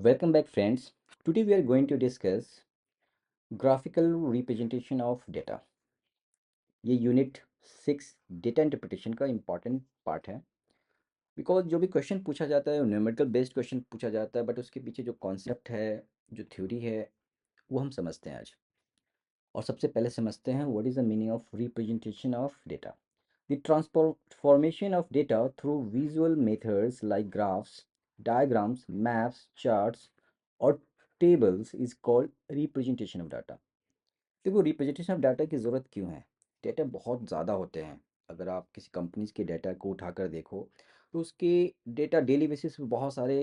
Welcome back, friends. Today we are going to discuss graphical representation of data. ये unit 6 data interpretation का important part है because जो भी question पूछा जाता है न्यूमेरिकल बेस्ड क्वेश्चन पूछा जाता है बट उसके पीछे जो कॉन्सेप्ट है जो थ्योरी है वो हम समझते हैं आज। और सबसे पहले समझते हैं what is the meaning of representation of data. The transformation of data through visual methods like graphs, diagrams, maps, charts और tables is called representation of data. देखो, रिप्रेजेंटेशन ऑफ डाटा की ज़रूरत क्यों है? डेटा बहुत ज़्यादा होते हैं। अगर आप किसी कंपनीज के डाटा को उठाकर देखो तो उसके डेटा डेली बेसिस पे बहुत सारे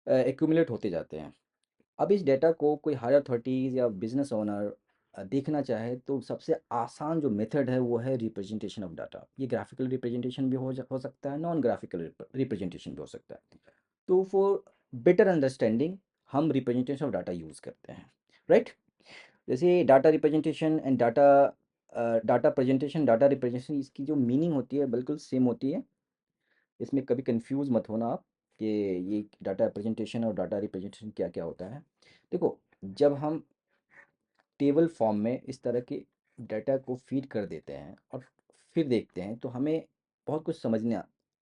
एक्यूमुलेट होते जाते हैं। अब इस डेटा को कोई हायर अथॉरिटीज़ या बिजनेस ओनर देखना चाहे तो सबसे आसान जो मेथड है वो है रिप्रेजेंटेशन ऑफ डाटा। ये ग्राफिकल रिप्रेजेंटेशन भी हो सकता है, नॉन ग्राफिकल रिप्रेजेंटेशन भी हो सकता है। तो फॉर बेटर अंडरस्टैंडिंग हम रिप्रेजेंटेशन ऑफ डाटा यूज़ करते हैं, राइट? जैसे data representation and data presentation, data representation, इसकी जो मीनिंग होती है बिल्कुल सेम होती है। इसमें कभी कंफ्यूज मत होना आप कि ये डाटा प्रेजेंटेशन और डाटा रिप्रेजेंटेशन क्या क्या होता है। देखो, जब हम टेबल फॉर्म में इस तरह के डाटा को फीड कर देते हैं और फिर देखते हैं तो हमें बहुत कुछ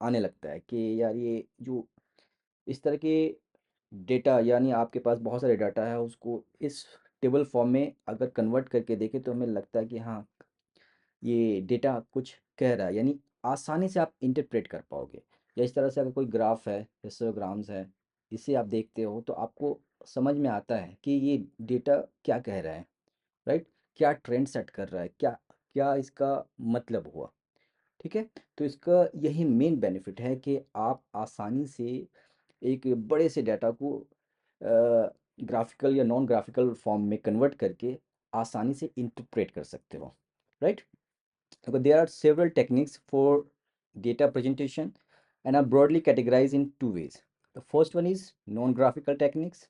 आने लगता है कि यार ये जो इस तरह के डेटा, यानी आपके पास बहुत सारे डाटा है, उसको इस टेबल फॉर्म में अगर कन्वर्ट करके देखें तो हमें लगता है कि हाँ, ये डेटा कुछ कह रहा है, यानी आसानी से आप इंटरप्रेट कर पाओगे। या इस तरह से अगर कोई ग्राफ है, हिस्टोग्राम्स है, इसे आप देखते हो तो आपको समझ में आता है कि ये डेटा क्या कह रहा है, राइट? क्या ट्रेंड सेट कर रहा है, क्या क्या इसका मतलब हुआ। ठीक है, तो इसका यही मेन बेनिफिट है कि आप आसानी से एक बड़े से डाटा को ग्राफिकल या नॉन ग्राफिकल फॉर्म में कन्वर्ट करके आसानी से इंटरप्रेट कर सकते हो, right? Because there are several techniques for data presentation and are broadly categorized in two ways. The first one is non-graphical techniques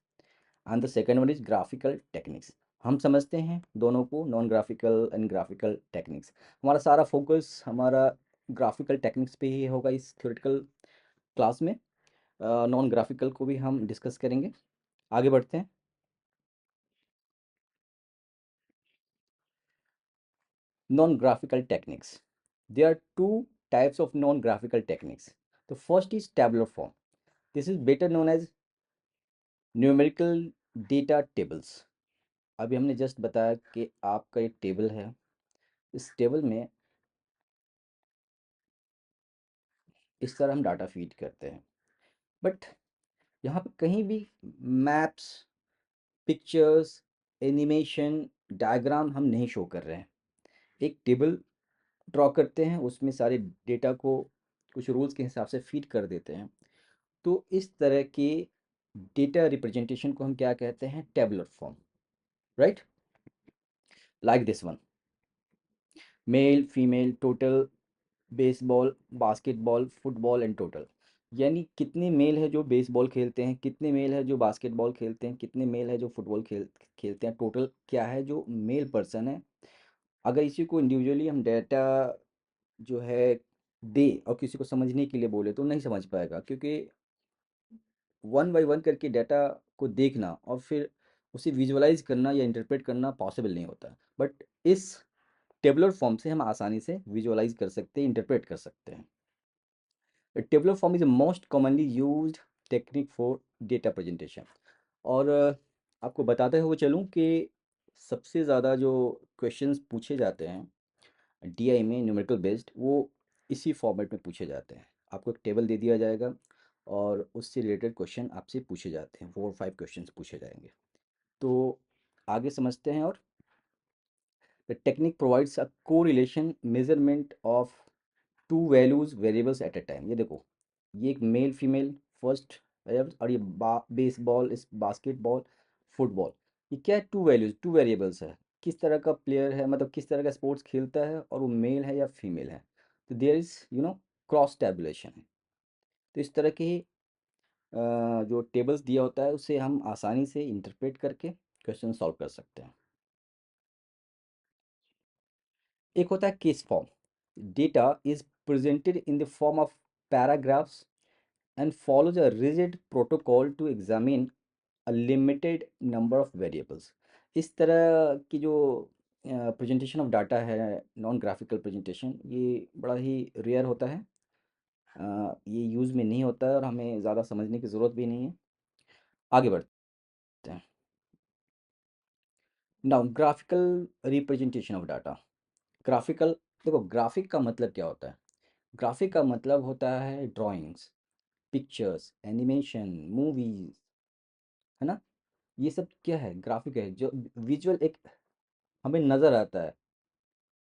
and the second one is graphical techniques. हम समझते हैं दोनों को, non graphical and graphical techniques. हमारा सारा focus हमारा graphical techniques पे ही होगा इस थ्योरेटिकल क्लास में। नॉन ग्राफिकल को भी हम डिस्कस करेंगे। आगे बढ़ते हैं। Non-graphical techniques. There are two types of non-graphical techniques. The first is tabular form. This is better known as numerical data tables. अभी हमने जस्ट बताया कि आपका एक टेबल है। इस टेबल में इस तरह हम डाटा फीड करते हैं, बट यहाँ पे कहीं भी मैप्स, पिक्चर्स, एनिमेशन, डायग्राम हम नहीं शो कर रहे हैं। एक टेबल ड्रॉ करते हैं, उसमें सारे डेटा को कुछ रूल्स के हिसाब से फीड कर देते हैं। तो इस तरह के डेटा रिप्रेजेंटेशन को हम क्या कहते हैं? Tabular form, right? Like this one, male, female, total, baseball, basketball, football and total. यानी कितने मेल है जो बेसबॉल खेलते हैं, कितने मेल है जो बास्केटबॉल खेलते हैं, कितने मेल है जो फुटबॉल खेलते हैं, टोटल क्या है जो मेल पर्सन है। अगर इसी को इंडिविजुअली हम डेटा जो है दे और किसी को समझने के लिए बोले तो नहीं समझ पाएगा, क्योंकि वन बाय वन करके डाटा को देखना और फिर उसे विजुअलाइज करना या इंटरप्रेट करना पॉसिबल नहीं होता। बट इस टेबुलर फॉर्म से हम आसानी से विजुअलाइज कर सकते हैं, इंटरप्रेट कर सकते हैं। Tabular form is the most commonly used technique for data presentation. और आपको बताते हुए चलूँ कि सबसे ज़्यादा जो क्वेश्चंस पूछे जाते हैं डीआई में, न्यूमेरिकल बेस्ड, वो इसी फॉर्मेट में पूछे जाते हैं। आपको एक टेबल दे दिया जाएगा और उससे रिलेटेड क्वेश्चन आपसे पूछे जाते हैं, 4 5 क्वेश्चंस पूछे जाएंगे। तो आगे समझते हैं। और the technique provides a correlation measurement of to values variables at a time. ये देखो, ये एक मेल फीमेल फर्स्ट वेरिएबल्स, और ये बेसबॉल, इस बास्केटबॉल, फुटबॉल, ये क्या है? टू वैल्यूज, टू वेरिएबल्स है। किस तरह का प्लेयर है, मतलब किस तरह का स्पोर्ट्स खेलता है, और वो मेल है या फीमेल है। तो देयर इज क्रॉस टेबुलेशन है। तो इस तरह की जो टेबल्स दिया होता है उसे हम आसानी से इंटरप्रेट करके क्वेश्चन सॉल्व कर सकते हैं। एक होता है case form. Data is presented in the form of paragraphs, and follows a rigid protocol to examine a limited number of variables. इस तरह की जो प्रेजेंटेशन ऑफ डाटा है, नॉन ग्राफिकल प्रेजेंटेशन, ये बड़ा ही रेयर होता है। ये यूज़ में नहीं होता है और हमें ज़्यादा समझने की ज़रूरत भी नहीं है। आगे बढ़ते हैं। Now graphical representation of data. Graphical, देखो ग्राफिक का मतलब क्या होता है? ग्राफिक का मतलब होता है ड्राइंग्स, पिक्चर्स, एनिमेशन, मूवीज, है ना? ये सब क्या है? ग्राफिक है, जो विजुअल एक हमें नज़र आता है,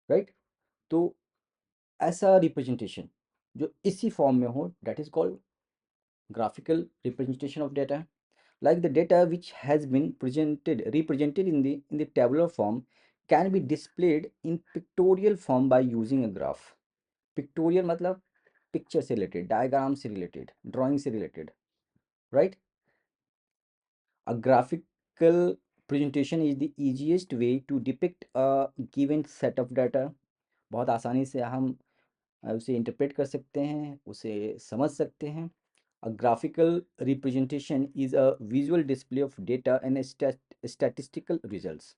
राइट? तो ऐसा रिप्रेजेंटेशन जो इसी फॉर्म में हो, that is called graphical representation of data. Like the data which has been represented in the tabular form can be displayed in pictorial form by using a graph. Pictorial मतलब picture से related, diagram से related, drawing से related, right? A graphical presentation is the easiest way to depict a given set of data. बहुत आसानी से हम उसे interpret कर सकते हैं, उसे समझ सकते हैं। A graphical representation is a visual display of data and statistical results.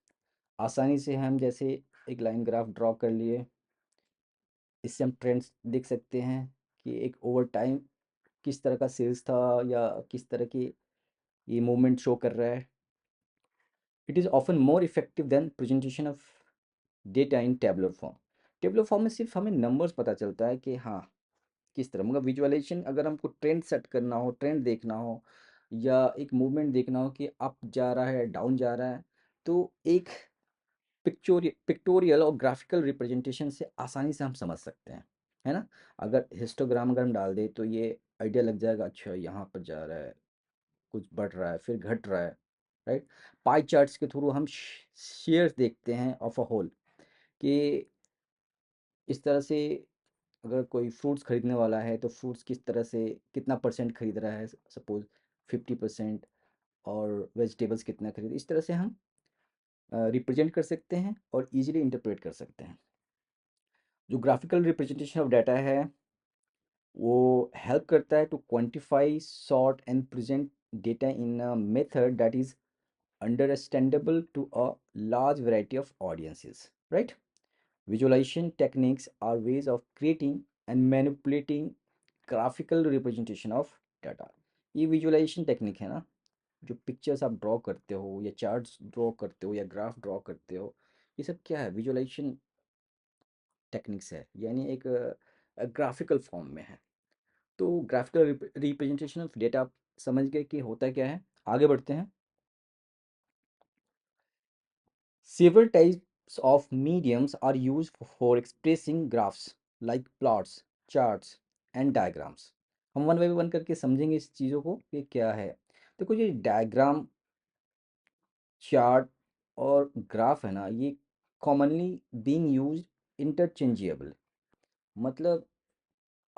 आसानी से हम जैसे एक लाइन ग्राफ ड्रॉ कर लिए, इससे हम ट्रेंड्स देख सकते हैं कि एक ओवर टाइम किस तरह का सेल्स था या किस तरह की ये मूवमेंट शो कर रहा है। It is often more effective than presentation of data in tabular form. Tabular form में सिर्फ हमें नंबर्स पता चलता है कि हाँ किस तरह, मगर विजुअलाइजेशन अगर हमको ट्रेंड सेट करना हो, ट्रेंड देखना हो या एक मूवमेंट देखना हो कि अप जा रहा है, डाउन जा रहा है, तो एक पिक्टोरियल और ग्राफिकल रिप्रेजेंटेशन से आसानी से हम समझ सकते हैं, है ना? अगर हिस्टोग्राम अगर हम डाल दें तो ये आइडिया लग जाएगा, अच्छा यहाँ पर जा रहा है, कुछ बढ़ रहा है फिर घट रहा है, राइट? पाई चार्ट्स के थ्रू हम शेयर्स देखते हैं ऑफ अ होल कि इस तरह से अगर कोई फ्रूट्स खरीदने वाला है तो फ्रूट्स किस तरह से कितना परसेंट खरीद रहा है, सपोज 50%, और वेजिटेबल्स कितना खरीद, इस तरह से हम रिप्रेजेंट कर सकते हैं और इजीली इंटरप्रेट कर सकते हैं। जो ग्राफिकल रिप्रेजेंटेशन ऑफ डाटा है वो हेल्प करता है to quantify, sort and present data in a method that is understandable to a large variety of audiences, right? Visualization techniques are ways of creating and manipulating graphical representation of data. ये visualisation technique है ना, जो pictures आप draw करते हो या charts draw करते हो या ग्राफ ड्रॉ करते हो, ये सब क्या है? विजुअलाइजेशन टेक्निक्स है, यानी एक ग्राफिकल फॉर्म में है। तो ग्राफिकल रिप्रेजेंटेशन ऑफ डेटा आप समझ गए कि होता क्या है। आगे बढ़ते हैं। Several types of mediums are used for expressing graphs like plots, charts and diagrams. हम वन बाई वन करके समझेंगे इस चीज़ों को कि क्या है। देखो ये डायग्राम, चार्ट और ग्राफ है ना, ये कॉमनली बीइंग यूज्ड इंटरचेंजेबल। मतलब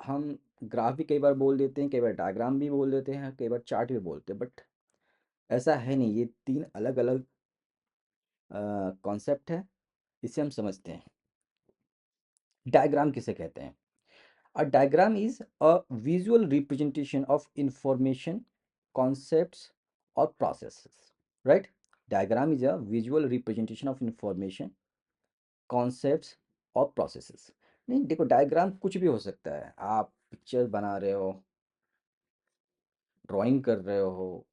हम ग्राफ भी कई बार बोल देते हैं, कई बार डायग्राम भी बोल देते हैं, कई बार चार्ट भी बोलते हैं, बट ऐसा है नहीं, ये तीन अलग अलग कॉन्सेप्ट है। इसे हम समझते हैं। डायग्राम किसे कहते हैं? A diagram is a visual representation of information, concepts, or processes. Right? Diagram is a visual representation of information, concepts, और processes. नहीं देखो, डायग्राम कुछ भी हो सकता है। आप पिक्चर बना रहे हो, ड्राइंग कर रहे हो,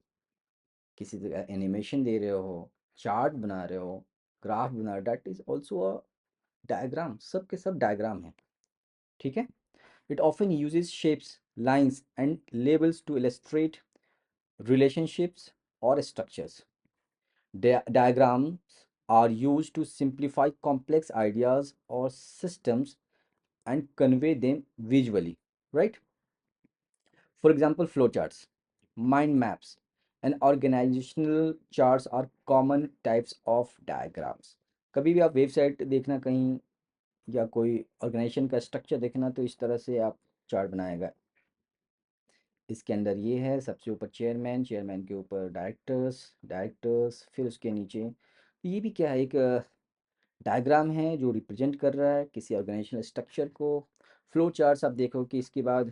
किसी जगह एनिमेशन दे रहे हो, चार्ट बना रहे हो, ग्राफ बना रहे हो, that is also a diagram. सब के सब डायग्राम है, ठीक है? It often uses shapes, lines, and labels to illustrate relationships or structures. Diagrams are used to simplify complex ideas or systems and convey them visually, right? For example, flowcharts, mind maps, and organizational charts are common types of diagrams. कभी भी आप website देखना कहीं या कोई organisation का structure देखना तो इस तरह से आप चार्ट बनाएगा। इसके अंदर ये है, सबसे ऊपर चेयरमैन, चेयरमैन के ऊपर डायरेक्टर्स, डायरेक्टर्स, फिर उसके नीचे ये भी क्या है, एक डायग्राम है जो रिप्रेजेंट कर रहा है किसी ऑर्गेनाइजेशनल स्ट्रक्चर को। फ्लो चार्ट्स आप देखो कि इसके बाद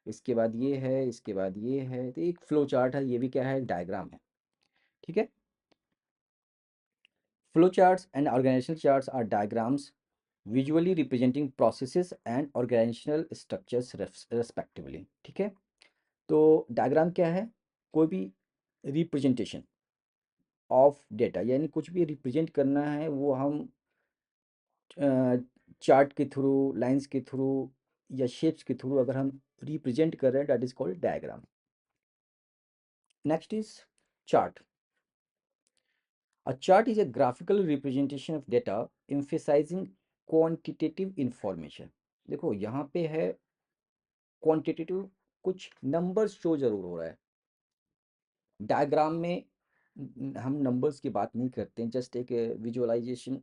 इसके बाद ये है, इसके बाद ये है, तो एक फ्लो चार्ट है, ये भी क्या है, डायग्राम है। ठीक है। Flow charts and organisational charts are diagrams visually representing processes and organisational structures respectively. ठीक है। तो डायग्राम क्या है, कोई भी रिप्रेजेंटेशन ऑफ डेटा, यानी कुछ भी रिप्रेजेंट करना है वो हम चार्ट के थ्रू, लाइंस के थ्रू या शेप्स के थ्रू अगर हम रिप्रेजेंट कर रहे हैं, that is called diagram. Next is chart. A chart is a graphical representation of data emphasizing quantitative information। देखो यहाँ पे है क्वांटिटेटिव, कुछ नंबर्स शो जरूर हो रहा है। डायग्राम में हम नंबर्स की बात नहीं करते हैं, जस्ट एक विजुअलाइजेशन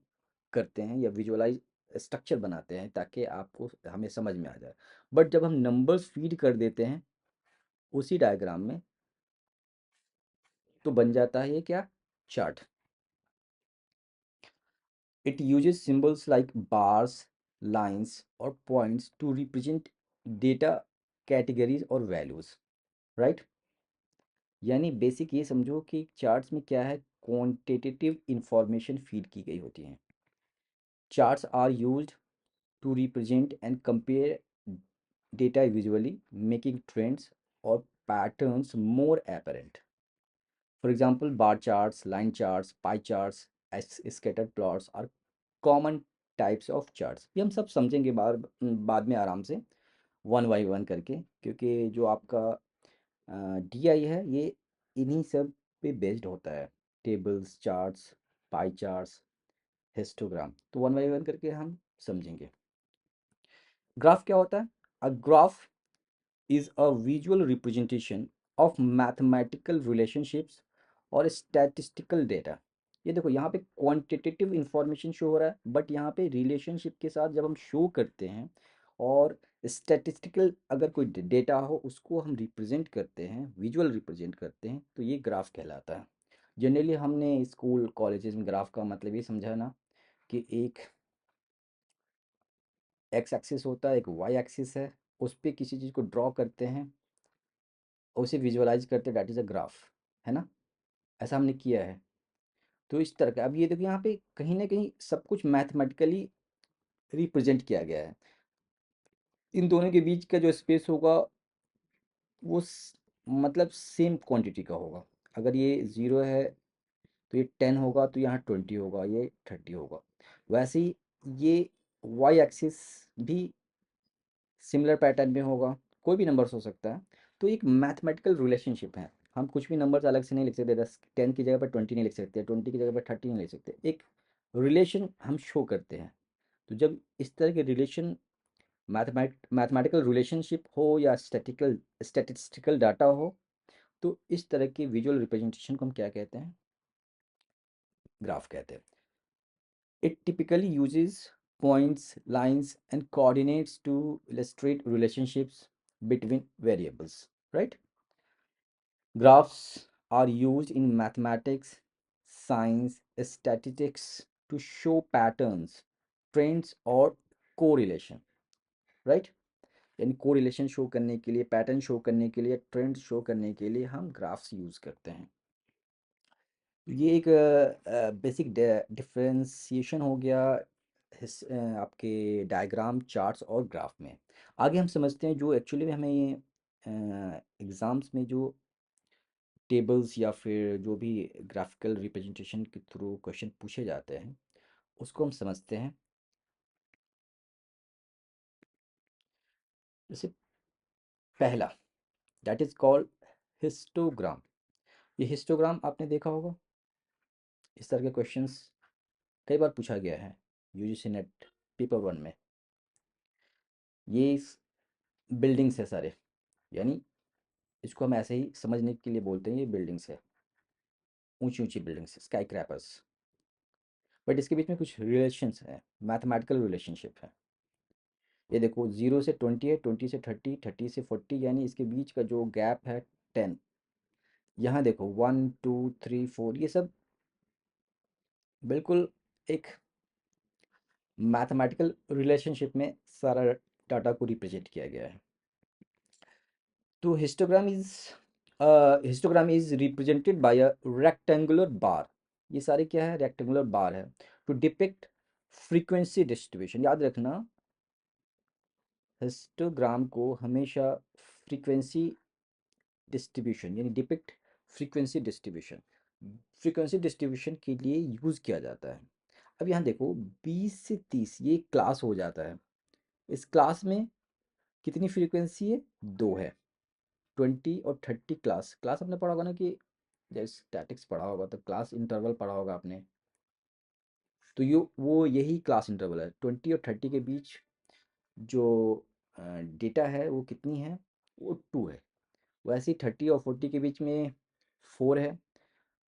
करते हैं या विजुअलाइज स्ट्रक्चर बनाते हैं ताकि आपको हमें समझ में आ जाए। बट जब हम नंबर्स फीड कर देते हैं उसी डायग्राम में, तो बन जाता है ये क्या, chart. It uses symbols like bars, lines, or points to represent data categories or values, right? यानी बेसिक ये समझो कि चार्ट्स में क्या है, क्वांटिटेटिव इंफॉर्मेशन फीड की गई होती है। Charts are used to represent and compare data visually, making trends और patterns more apparent। For example, bar charts, line charts, pie charts, scattered plots are common types of charts. ये हम सब समझेंगे बाद में आराम से, वन बाई वन करके, क्योंकि जो आपका डीआई है ये इन्हीं सब पे बेस्ड होता है, tables, charts, pie charts, histogram. तो वन बाई वन करके हम समझेंगे। ग्राफ क्या होता है? A graph is a visual representation of mathematical relationships और statistical data। ये देखो यहाँ पे क्वांटिटेटिव इंफॉर्मेशन शो हो रहा है, बट यहाँ पे रिलेशनशिप के साथ जब हम शो करते हैं और स्टैटिस्टिकल अगर कोई डेटा हो उसको हम रिप्रेजेंट करते हैं, विजुअल रिप्रेजेंट करते हैं, तो ये ग्राफ कहलाता है। जनरली हमने स्कूल कॉलेजेस में ग्राफ का मतलब ये समझा ना कि एक एक्स एक्सिस होता है, एक वाई एक्सिस है, उस पर किसी चीज़ को ड्रॉ करते हैं और उसे विजुअलाइज करते हैं, डैट इज़ अ ग्राफ, है ना। ऐसा हमने किया है। तो इस तरह का, अब ये देखिए यहाँ पे कहीं ना कहीं सब कुछ मैथमेटिकली रिप्रेजेंट किया गया है। इन दोनों के बीच का जो स्पेस होगा वो मतलब सेम क्वांटिटी का होगा। अगर ये 0 है तो ये 10 होगा, तो यहाँ 20 होगा, ये 30 होगा। वैसे ही ये वाई एक्सिस भी सिमिलर पैटर्न में होगा, कोई भी नंबर्स हो सकता है। तो एक मैथमेटिकल रिलेशनशिप है, हम कुछ भी नंबर्स अलग से नहीं लिख सकते, 10 10 की जगह पर 20 नहीं लिख सकते, 20 की जगह पर 30 नहीं लिख सकते, एक रिलेशन हम शो करते हैं। तो जब इस तरह के रिलेशन, मैथमेटिकल रिलेशनशिप हो या स्टैटिस्टिकल डाटा हो, तो इस तरह के विजुअल रिप्रेजेंटेशन को हम क्या कहते हैं, ग्राफ कहते हैं। It typically uses points, lines, and coordinates to illustrate relationships between variables, right? Graphs are used in mathematics, science, statistics to show patterns, trends और correlation, right? यानी कोरिलेशन शो करने के लिए, पैटर्न शो करने के लिए, ट्रेंड शो करने के लिए हम ग्राफ्स यूज़ करते हैं। ये एक बेसिक डिफरेंशिएशन हो गया आपके डायग्राम, चार्ट्स और ग्राफ में। आगे हम समझते हैं जो एक्चुअली में हमें ये एग्ज़ाम्स में जो टेबल्स या फिर जो भी ग्राफिकल रिप्रेजेंटेशन के थ्रू क्वेश्चन पूछे जाते हैं उसको हम समझते हैं। जैसे पहला, दैट इज़ कॉल्ड हिस्टोग्राम। ये हिस्टोग्राम आपने देखा होगा, इस तरह के क्वेश्चंस कई बार पूछा गया है यूजीसी नेट पेपर 1 में। ये बिल्डिंग्स है सारे, यानी इसको हम ऐसे ही समझने के लिए बोलते हैं, ये बिल्डिंग्स है, ऊंची ऊंची बिल्डिंग्स, स्काई क्रैपर्स। बट इसके बीच में कुछ रिलेशंस हैं, मैथमेटिकल रिलेशनशिप है। ये देखो 0 से 20 है, 20 से 30, 30 से 40, यानी इसके बीच का जो गैप है 10। यहाँ देखो 1 2 3 4, ये सब बिल्कुल एक मैथमेटिकल रिलेशनशिप में सारा डाटा को रिप्रेजेंट किया गया है। तो histogram is represented by a rectangular bar. ये सारे क्या है, रेक्टेंगुलर बार है। टू डिपिक्ट फ्रीक्वेंसी डिस्ट्रीब्यूशन, याद रखना हिस्टोग्राम को हमेशा फ्रीक्वेंसी डिस्ट्रीब्यूशन यानी डिपिक्ट फ्रीक्वेंसी डिस्ट्रीब्यूशन के लिए यूज़ किया जाता है। अब यहाँ देखो 20 से 30 ये क्लास हो जाता है। इस क्लास में कितनी फ्रीक्वेंसी है, दो है। 20 और 30 क्लास क्लास आपने पढ़ा होगा ना कि जब स्टैटिक्स पढ़ा होगा तो क्लास इंटरवल पढ़ा होगा आपने। तो ये वो यही क्लास इंटरवल है। 20 और 30 के बीच जो डेटा है वो कितनी है, वो 2 है। वैसे ही 30 और 40 के बीच में 4 है।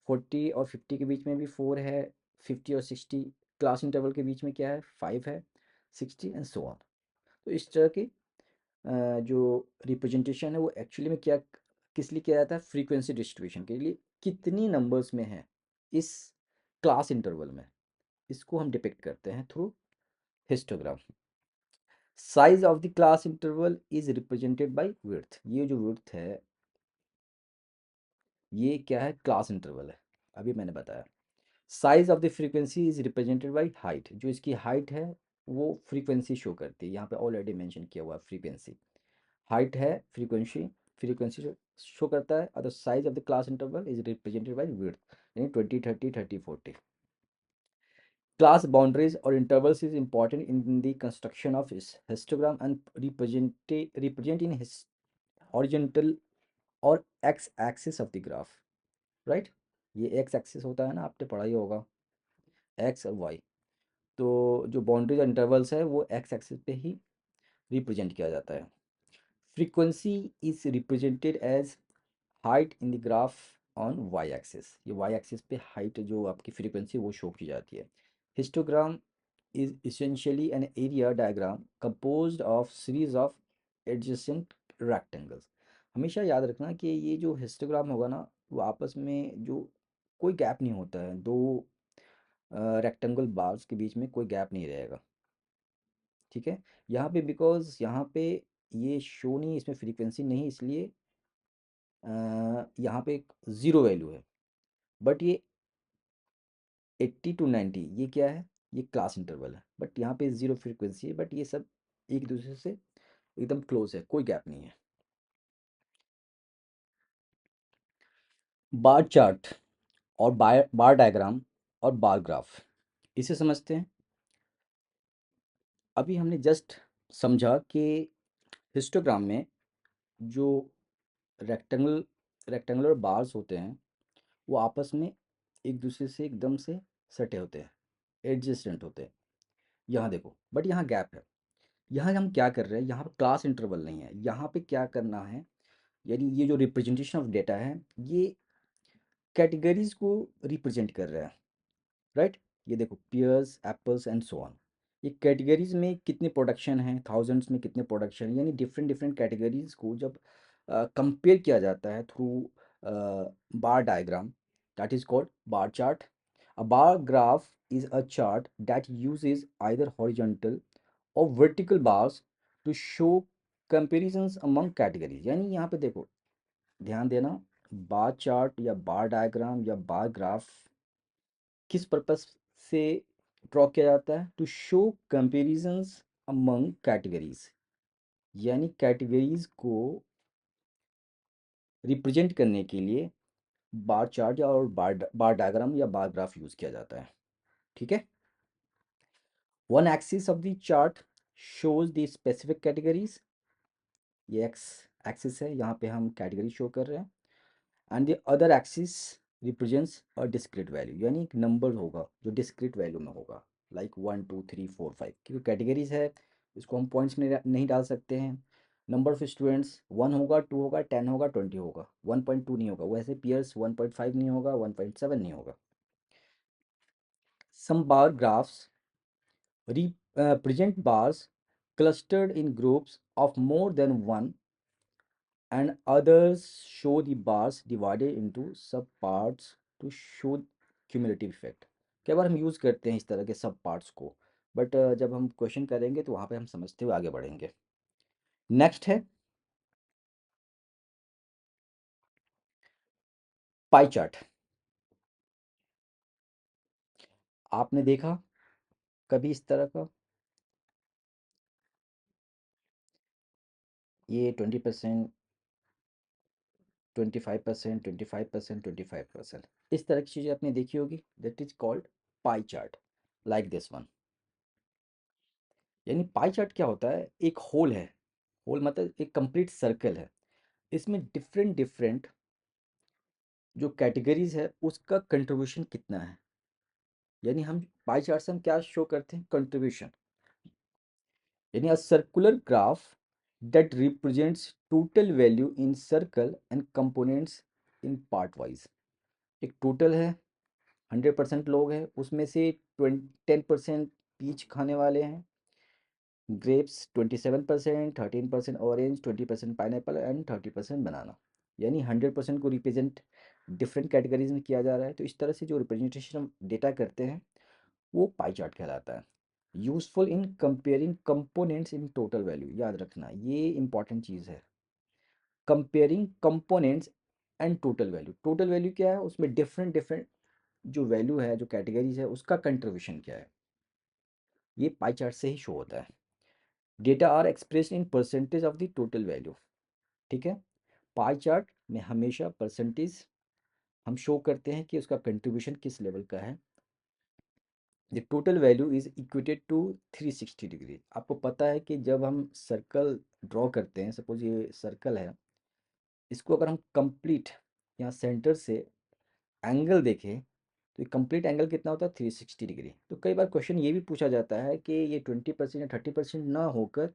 40 और 50 के बीच में भी 4 है। 50 और 60 क्लास इंटरवल के बीच में क्या है, 5 है। 60 एंड सो ऑन। तो इस तरह की जो रिप्रेजेंटेशन है वो एक्चुअली में क्या किस लिए किया जाता है, फ्रीक्वेंसी डिस्ट्रीब्यूशन के लिए कितनी नंबर्स में है इस क्लास इंटरवल में, इसको हम डिपिक्ट करते हैं through histogram. Size of the class interval is represented by width. ये जो विड्थ है ये क्या है, क्लास इंटरवल है, अभी मैंने बताया। Size of the frequency is represented by height. जो इसकी हाइट है वो फ्रीक्वेंसी शो करती है, यहाँ पे ऑलरेडी मेंशन किया हुआ है फ्रीक्वेंसी। हाइट है फ्रीक्वेंसी, फ्रीक्वेंसी शो करता है। और the size of the class interval is represented by width यानी 20 30 30 40। क्लास बाउंड्रीज और intervals is important in the construction of histogram and represent in horizontal और X axis of the graph, right. ये X axis होता है ना, आपने पढ़ा ही होगा, एक्स और वाई। तो जो बाउंड्रीज और इंटरवल्स है वो एक्स एक्सिस पे ही रिप्रेजेंट किया जाता है। Frequency is represented as height in the graph on Y axis. ये वाई एक्सिस पे हाइट जो आपकी फ्रीक्वेंसी वो शो की जाती है। Histogram is essentially an area diagram composed of series of adjacent rectangles. हमेशा याद रखना कि ये जो हिस्टोग्राम होगा ना वो आपस में जो कोई गैप नहीं होता है, दो रेक्टेंगल बार्स के बीच में कोई गैप नहीं रहेगा, ठीक है। यहाँ पे बिकॉज यहाँ पे ये शो नहीं, इसमें फ्रीक्वेंसी नहीं, इसलिए यहाँ पे एक ज़ीरो वैल्यू है। बट ये 80 टू 90 ये क्या है, ये क्लास इंटरवल है। बट यहाँ पे ज़ीरो फ्रीक्वेंसी है, बट ये सब एक दूसरे से एकदम क्लोज है, कोई गैप नहीं है। बार चार्ट और बार डायग्राम और बार ग्राफ, इसे समझते हैं। अभी हमने जस्ट समझा कि हिस्टोग्राम में जो रेक्टेंगुलर बार्स होते हैं वो आपस में एक दूसरे से एकदम से सटे होते हैं, एडजेसेंट होते हैं। यहाँ देखो, बट यहाँ गैप है। यहाँ हम क्या कर रहे हैं, यहाँ पे क्लास इंटरवल नहीं है। यहाँ पे क्या करना है, यानी ये जो रिप्रेजेंटेशन ऑफ डेटा है ये कैटेगरीज को रिप्रेजेंट कर रहा है, राइट। ये देखो pears apples and so on. ये कैटेगरीज में कितने प्रोडक्शन हैं, थाउजेंड्स में कितने प्रोडक्शन, यानी डिफरेंट डिफरेंट कैटेगरीज को जब कंपेयर किया जाता है through bar diagram, that is called bar chart. A bar graph is a chart that uses either horizontal or vertical bars to show comparisons among categories। यानी यहाँ पे देखो, ध्यान देना, बार चार्ट या बार डायग्राम या बार ग्राफ किस purpose से ड्रॉ किया जाता है, टू शो कंपेरिजंस अमंग कैटेगरीज। यानी कैटेगरीज को रिप्रेजेंट करने के लिए बार चार्ट या और बार डायग्राम या बार ग्राफ यूज किया जाता है, ठीक है। One axis of the chart shows the specific categories. ये एक्स एक्सिस है, यहाँ पे हम कैटेगरी शो कर रहे हैं। And the other axis represents a discrete value, यानी एक नंबर होगा जो डिस्क्रीट वैल्यू में होगा, लाइक 1 2 3 4 5। क्योंकि कैटेगरीज है इसको हम पॉइंट्स में नहीं डाल सकते हैं। नंबर ऑफ स्टूडेंट्स 1 होगा, 2 होगा, 10 होगा, 20 होगा, 1.2 नहीं होगा। वैसे पियर्स 1.5 नहीं होगा, 1.7 नहीं होगा। Some bar graphs represent bars clustered in groups of more than one, and others show the bars divided into sub parts to show cumulative effect। कई बार हम यूज़ करते हैं इस तरह के सब पार्ट्स को, बट जब हम क्वेश्चन करेंगे तो वहाँ पे हम समझते हुए आगे बढ़ेंगे। नेक्स्ट है पाई चार्ट आपने देखा कभी इस तरह का? ये 20%, 25%, 25%, 25%, इस तरह की चीज़ें आपने देखी होगी। That is called pie chart, like this one. यानी पाई चार्ट क्या होता है? एक होल है, होल मतलब एक कंप्लीट सर्कल है। इसमें डिफरेंट डिफरेंट जो कैटेगरीज है उसका कंट्रीब्यूशन कितना है। यानी हम पाई चार्ट से हम क्या शो करते हैं? कंट्रीब्यूशन। यानी a circular graph that represents total value in circle and components in part wise। एक टोटल है, 100% लोग हैं, उसमें से 10% पीच खाने वाले हैं, ग्रेप्स 27%, 13% ऑरेंज, 20% पाइनएप्पल एंड 30% बनाना। यानी 100% को रिप्रेजेंट डिफरेंट कैटेगरीज में किया जा रहा है। तो इस तरह से जो रिप्रेजेंटेशन हम डेटा करते हैं वो पाई चार्ट कहलाता है। Useful in comparing components in total value, याद रखना ये इंपॉर्टेंट चीज़ है। Comparing components and total value, total value क्या है? उसमें डिफरेंट डिफरेंट जो वैल्यू है, जो कैटेगरीज है, उसका कंट्रीब्यूशन क्या है, ये पाई चार्ट से ही शो होता है। Data are express in percentage of the total value. ठीक है, पाई चार्ट में हमेशा परसेंटेज हम शो करते हैं कि उसका कंट्रीब्यूशन किस लेवल का है। The total value is equated to 360 degree. आपको पता है कि जब हम सर्कल ड्रॉ करते हैं, सपोज ये सर्कल है, इसको अगर हम कंप्लीट यहाँ सेंटर से एंगल देखें तो ये कंप्लीट एंगल कितना होता है? 360 डिग्री। तो कई बार क्वेश्चन ये भी पूछा जाता है कि ये 20% या 30% ना होकर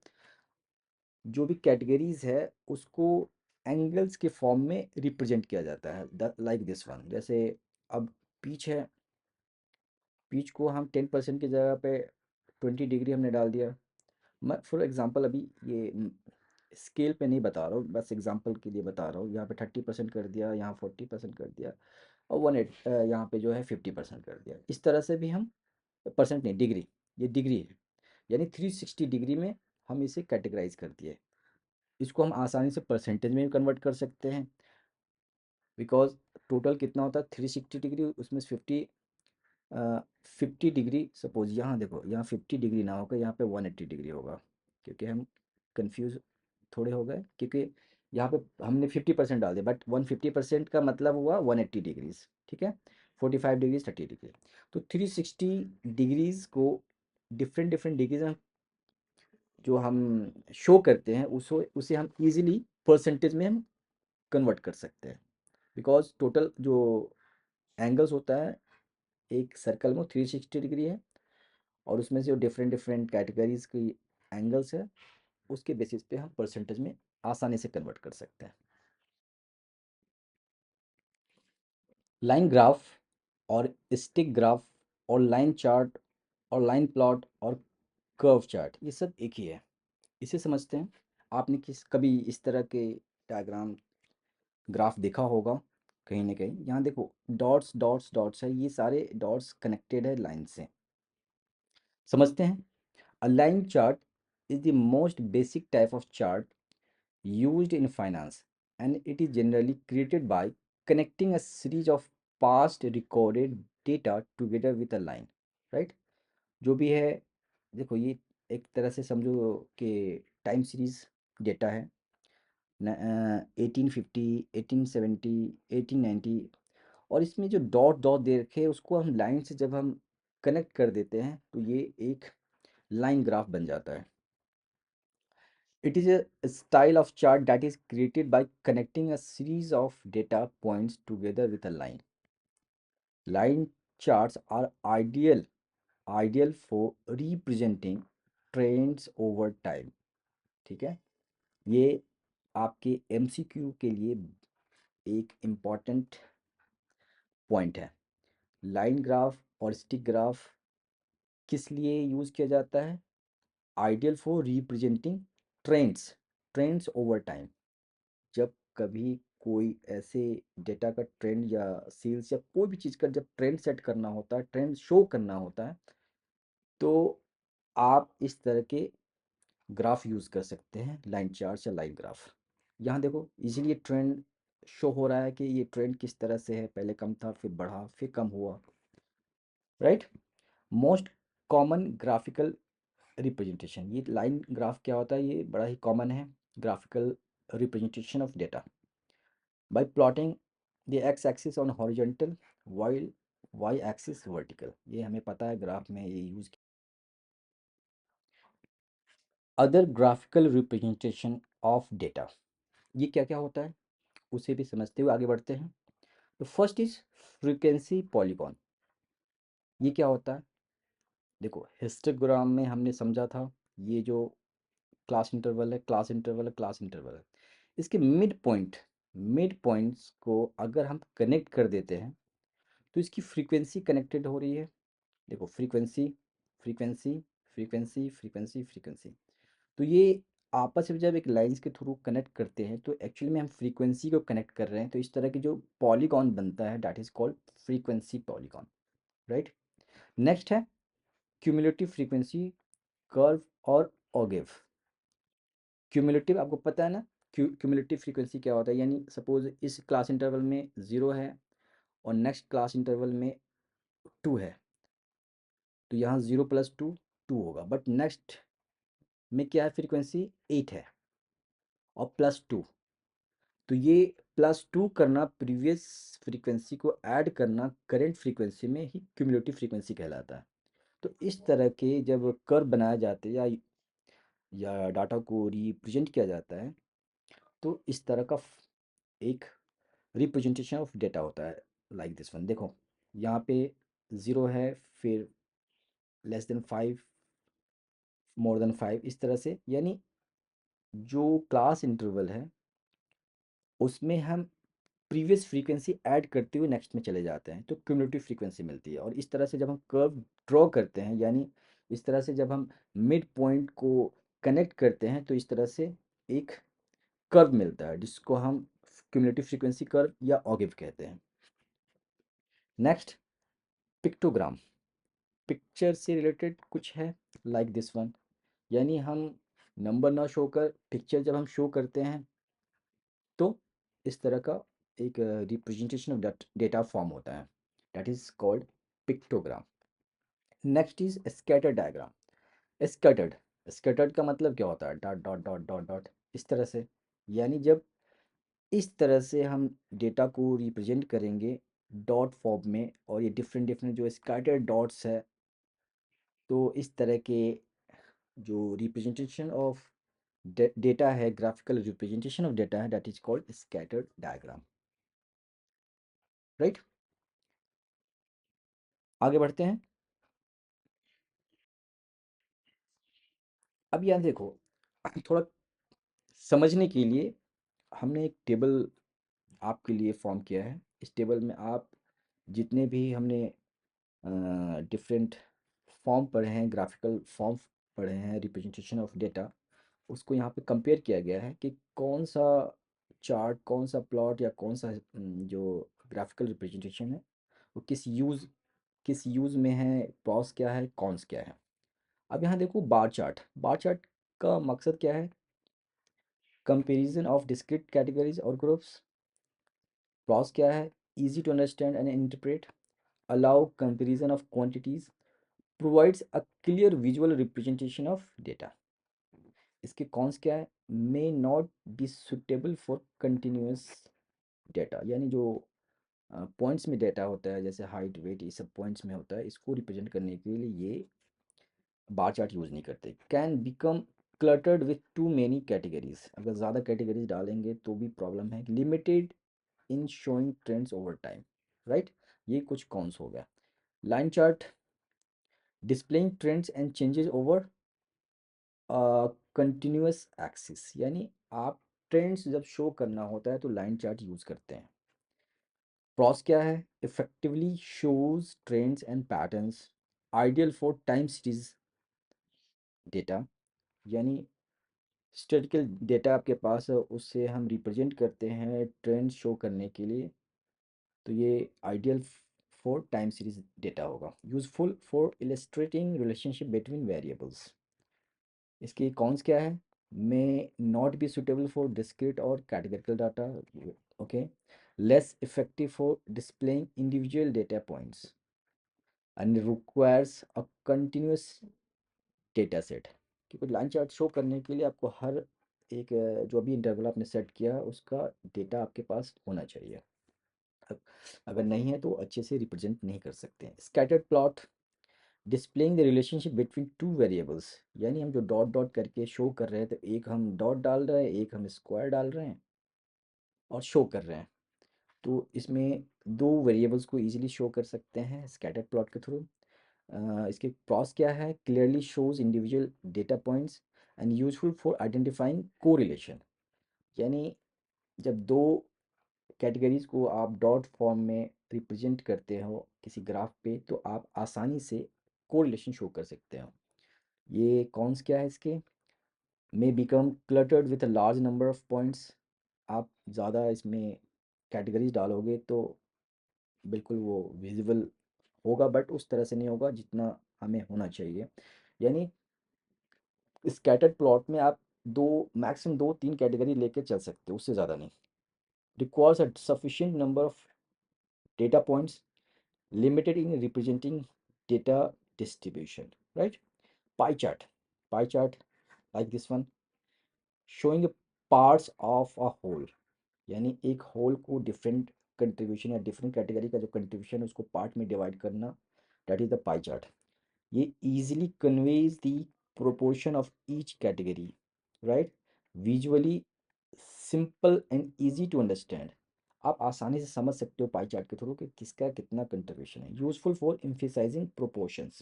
जो भी कैटेगरीज है उसको एंगल्स के फॉर्म में रिप्रेजेंट किया जाता है, लाइक दिस वन। जैसे अब पीच है, पीच को हम 10% की जगह पे 20 डिग्री हमने डाल दिया। मैं फॉर एग्जांपल अभी ये स्केल पे नहीं बता रहा हूँ, बस एग्जांपल के लिए बता रहा हूँ। यहाँ पे 30% कर दिया, यहाँ 40% कर दिया, और यहाँ पे जो है 50% कर दिया। इस तरह से भी हम, परसेंट नहीं, डिग्री, ये डिग्री है, यानी 360 डिग्री में हम इसे कैटेगराइज कर दिए। इसको हम आसानी से परसेंटेज में भी कन्वर्ट कर सकते हैं, बिकॉज टोटल कितना होता है? 360 डिग्री, उसमें से 50 डिग्री, सपोज यहाँ देखो, यहाँ 50 डिग्री ना होकर यहाँ पे 180 डिग्री होगा, क्योंकि हम कंफ्यूज थोड़े हो गए, क्योंकि यहाँ पे हमने 50% डाल दिया, बट 150% का मतलब हुआ 180 डिग्रीज। ठीक है, 45 डिग्रीज, 30 डिग्री। तो 360 डिग्रीज को डिफरेंट डिफरेंट डिग्रीज में जो हम शो करते हैं उसको, उसे हम इजीली परसेंटेज में हम कन्वर्ट कर सकते हैं। बिकॉज टोटल जो एंगल्स होता है एक सर्कल में 360 डिग्री है, और उसमें से जो डिफरेंट डिफरेंट कैटेगरीज की एंगल्स है उसके बेसिस पे हम परसेंटेज में आसानी से कन्वर्ट कर सकते हैं। लाइन ग्राफ और स्टिक ग्राफ और लाइन चार्ट और लाइन प्लॉट और कर्व चार्ट, ये सब एक ही है। इसे समझते हैं। आपने किस कभी इस तरह के डायग्राम, ग्राफ देखा होगा कहीं ना कहीं। यहाँ देखो, डॉट्स डॉट्स डॉट्स है, ये सारे डॉट्स कनेक्टेड है लाइन से। समझते हैं। A line chart is the most basic type of chart used in finance, and it is generally created by connecting a series of past recorded data together with a line, right? जो भी है, देखो ये एक तरह से समझो कि टाइम सीरीज डेटा है, 1850, 1870, 1890, और इसमें जो डॉट डॉट दे रखे हैं उसको हम लाइन से जब हम कनेक्ट कर देते हैं तो ये एक लाइन ग्राफ बन जाता है। It is a style of chart that is created by connecting a series of data points together with a line. Line charts are ideal for representing trends over time. ठीक है, ये आपके MCQ के लिए एक इम्पॉर्टेंट पॉइंट है। Line graph और stick graph किस लिए यूज़ किया जाता है? Ideal for representing trends, trends over time. जब कभी कोई ऐसे डेटा का ट्रेंड या सेल्स या कोई भी चीज़ का जब ट्रेंड सेट करना होता है, ट्रेंड शो करना होता है, तो आप इस तरह के ग्राफ यूज़ कर सकते हैं, लाइन चार्ट या लाइन ग्राफ। यहाँ देखो, इजीली ट्रेंड शो हो रहा है कि ये ट्रेंड किस तरह से है, पहले कम था फिर बढ़ा फिर कम हुआ, right. Most common graphical representation, ये लाइन ग्राफ क्या होता है, ये बड़ा ही कॉमन है graphical representation of data by plotting the x axis on horizontal while y axis vertical। ये हमें पता है ग्राफ में ये use. Other graphical representation of data, ये क्या क्या होता है उसे भी समझते हुए आगे बढ़ते हैं। तो फर्स्ट इज फ्रीक्वेंसी पॉलीगॉन। ये क्या होता है, देखो हिस्टोग्राम में हमने समझा था, ये जो क्लास इंटरवल है, क्लास इंटरवल है, क्लास इंटरवल है, इसके मिड पॉइंट्स को अगर हम कनेक्ट कर देते हैं तो इसकी फ्रीक्वेंसी कनेक्टेड हो रही है। देखो frequency frequency frequency frequency frequency, तो ये आपस में जब एक लाइंस के थ्रू कनेक्ट करते हैं तो एक्चुअली में हम फ्रीक्वेंसी को कनेक्ट कर रहे हैं, तो इस तरह की जो पॉलीगॉन बनता है that is called frequency polygon, right. Next है क्यूमुलेटिव फ्रीक्वेंसी कर्व और ओगिव। क्यूमुलेटिव आपको पता है ना, क्यूमुलेटिव फ्रीक्वेंसी क्या होता है, यानी सपोज इस क्लास इंटरवल में 0 है और नेक्स्ट क्लास इंटरवल में 2 है, तो यहाँ 0 + 2 2 होगा, बट नेक्स्ट में क्या है फ्रीक्वेंसी 8 है और +2, तो ये +2 करना प्रीवियस फ्रीक्वेंसी को ऐड करना करंट फ्रीक्वेंसी में ही क्यूमुलेटिव फ्रीक्वेंसी कहलाता है। तो इस तरह के जब कर्व बनाए जाते हैं या डाटा को रिप्रेजेंट किया जाता है, तो इस तरह का एक रिप्रेजेंटेशन ऑफ डेटा होता है लाइक दिस वन। देखो यहाँ पे 0 है, फिर <5 मोर देन 5, इस तरह से, यानी जो क्लास इंटरवल है उसमें हम प्रीवियस फ्रीक्वेंसी ऐड करते हुए नेक्स्ट में चले जाते हैं तो क्यूमुलेटिव फ्रीक्वेंसी मिलती है। और इस तरह से जब हम कर्व ड्रॉ करते हैं, यानी इस तरह से जब हम मिड पॉइंट को कनेक्ट करते हैं तो इस तरह से एक कर्व मिलता है जिसको हम क्यूमुलेटिव फ्रीक्वेंसी कर्व या ऑगिव कहते हैं। नेक्स्ट पिक्टोग्राम, पिक्चर से रिलेटेड कुछ है लाइक दिस वन, यानी हम नंबर ना शो कर पिक्चर जब हम शो करते हैं तो इस तरह का एक रिप्रेजेंटेशन ऑफ डेटा फॉर्म होता है that is called pictogram. Next is scatter diagram. Scattered का मतलब क्या होता है, dot dot dot dot dot, इस तरह से, यानी जब इस तरह से हम डेटा को रिप्रेजेंट करेंगे डॉट फॉर्म में, और ये डिफरेंट डिफरेंट जो स्कैटर्ड डॉट्स है, तो इस तरह के जो रिप्रेजेंटेशन ऑफ डेटा है, ग्राफिकल रिप्रेजेंटेशन ऑफ डेटा है, that is called scattered diagram, right. आगे बढ़ते हैं। अब यहाँ देखो थोड़ा समझने के लिए हमने एक टेबल आपके लिए फॉर्म किया है। इस टेबल में आप जितने भी हमने डिफरेंट फॉर्म पढ़े हैं, ग्राफिकल फॉर्म पढ़े हैं रिप्रेजेंटेशन ऑफ डेटा, उसको यहाँ पे कंपेयर किया गया है कि कौन सा चार्ट, कौन सा प्लॉट या कौन सा जो ग्राफिकल रिप्रेजेंटेशन है वो किस यूज़ में है, प्रॉस क्या है, कॉन्स क्या है। अब यहाँ देखो बार चार्ट का मकसद क्या है, कंपैरिजन ऑफ डिस्क्रीट कैटेगरीज और ग्रुप्स। प्रॉस क्या है, easy to understand and interpret, allow comparison of quantities, provides a clear visual representation of data. इसके कॉन्स क्या है, may not be suitable for continuous data, यानी जो पॉइंट्स में data होता है जैसे हाइट वेट ये सब पॉइंट्स में होता है, इसको रिप्रेजेंट करने के लिए ये बार चार्ट यूज़ नहीं करते। Can become cluttered with to many categories, अगर ज़्यादा कैटेगरीज डालेंगे तो भी प्रॉब्लम है। लिमिटेड इन showing trends over time, right. ये कुछ कॉन्स हो गया। Line chart displaying trends and changes over continuous axis, यानी आप ट्रेंड्स जब शो करना होता है तो लाइन चार्ट यूज़ करते हैं। प्रॉस क्या है, effectively shows trends and patterns, ideal for time series data, यानी स्टैटिकल डेटा आपके पास है उससे हम रिप्रेजेंट करते हैं ट्रेंड शो करने के लिए, तो ये ideal for time series data होगा। Useful for illustrating relationship between variables, इसके कॉन्स क्या है, may not be suitable for discrete और categorical data, okay, less effective for displaying individual data points and requires a continuous data set, क्योंकि line chart show करने के लिए आपको हर एक जो भी इंटरवल आपने सेट किया उसका डेटा आपके पास होना चाहिए। अगर नहीं है तो अच्छे से रिप्रेजेंट नहीं कर सकते हैं। Scattered plot displaying the relationship between two variables, यानी हम जो डॉट डॉट करके शो कर रहे हैं, तो एक हम डॉट डाल रहे हैं, एक हम स्क्वायर डाल रहे हैं और शो कर रहे हैं। तो इसमें दो वेरिएबल्स को इजीली शो कर सकते हैं स्कैटर्ड प्लॉट के थ्रू। इसके प्रॉस क्या है? Clearly shows individual data points and useful for identifying correlation, यानी जब दो कैटेगरीज को आप डॉट फॉर्म में रिप्रेजेंट करते हो किसी ग्राफ पे, तो आप आसानी से कोरिलेशन शो कर सकते हो। ये कॉन्स क्या है इसके? May become cluttered with a large number of points, आप ज़्यादा इसमें कैटेगरीज डालोगे तो बिल्कुल वो विजिबल होगा, बट उस तरह से नहीं होगा जितना हमें होना चाहिए। यानी स्कैटर्ड प्लॉट में आप दो, मैक्सिमम दो तीन कैटेगरी लेके चल सकते हो, उससे ज़्यादा नहीं। Requires a sufficient number of data points, limited in representing data distribution, right? Pie chart, pie chart like this one, showing the parts of a whole, यानी एक होल को डिफरेंट कंट्रीब्यूशन या डिफरेंट कैटेगरी का जो contribution है उसको part में divide करना, that is the pie chart. ये easily conveys the proportion of each category, right? Visually simple and easy to understand, आप आसानी से समझ सकते हो पाई चार्ट के थ्रू कि किसका कितना कंट्रीब्यूशन है। Useful for emphasizing proportions।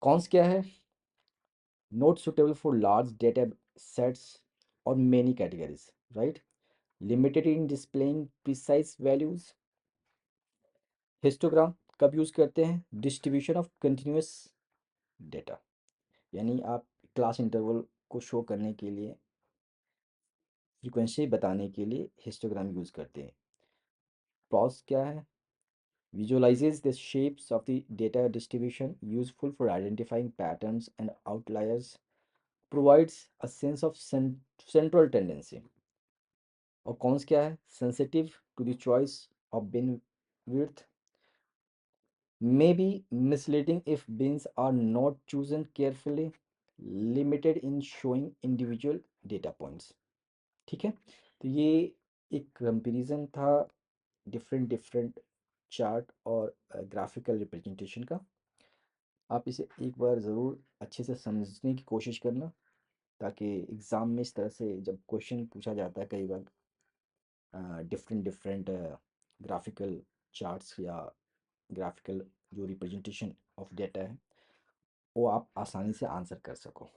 Cons क्या है? Not suitable for large data sets और मेनी कैटेगरीज, राइट? लिमिटेड इन डिस्प्लेइंग प्रिसाइज वैल्यूज। हिस्टोग्राम कब यूज करते हैं? डिस्ट्रीब्यूशन ऑफ कंटिन्यूस डेटा, यानी आप क्लास इंटरवल को शो करने के लिए, फ्रीक्वेंसी बताने के लिए हिस्टोग्राम यूज करते हैं। प्रॉस क्या है? visualizes the shapes of the data distribution, useful for identifying patterns and outliers, provides a sense of central tendency। और कौन्स क्या है? sensitive to the choice of bin width, may be misleading if bins are not chosen carefully, limited in showing individual data points। ठीक है, तो ये एक comparison था different different chart और ग्राफिकल रिप्रेजेंटेशन का। आप इसे एक बार ज़रूर अच्छे से समझने की कोशिश करना, ताकि एग्ज़ाम में इस तरह से जब क्वेश्चन पूछा जाता है कई बार डिफरेंट डिफरेंट ग्राफिकल चार्ट्स या ग्राफिकल जो रिप्रेजेंटेशन ऑफ डेटा है, वो आप आसानी से आंसर कर सको।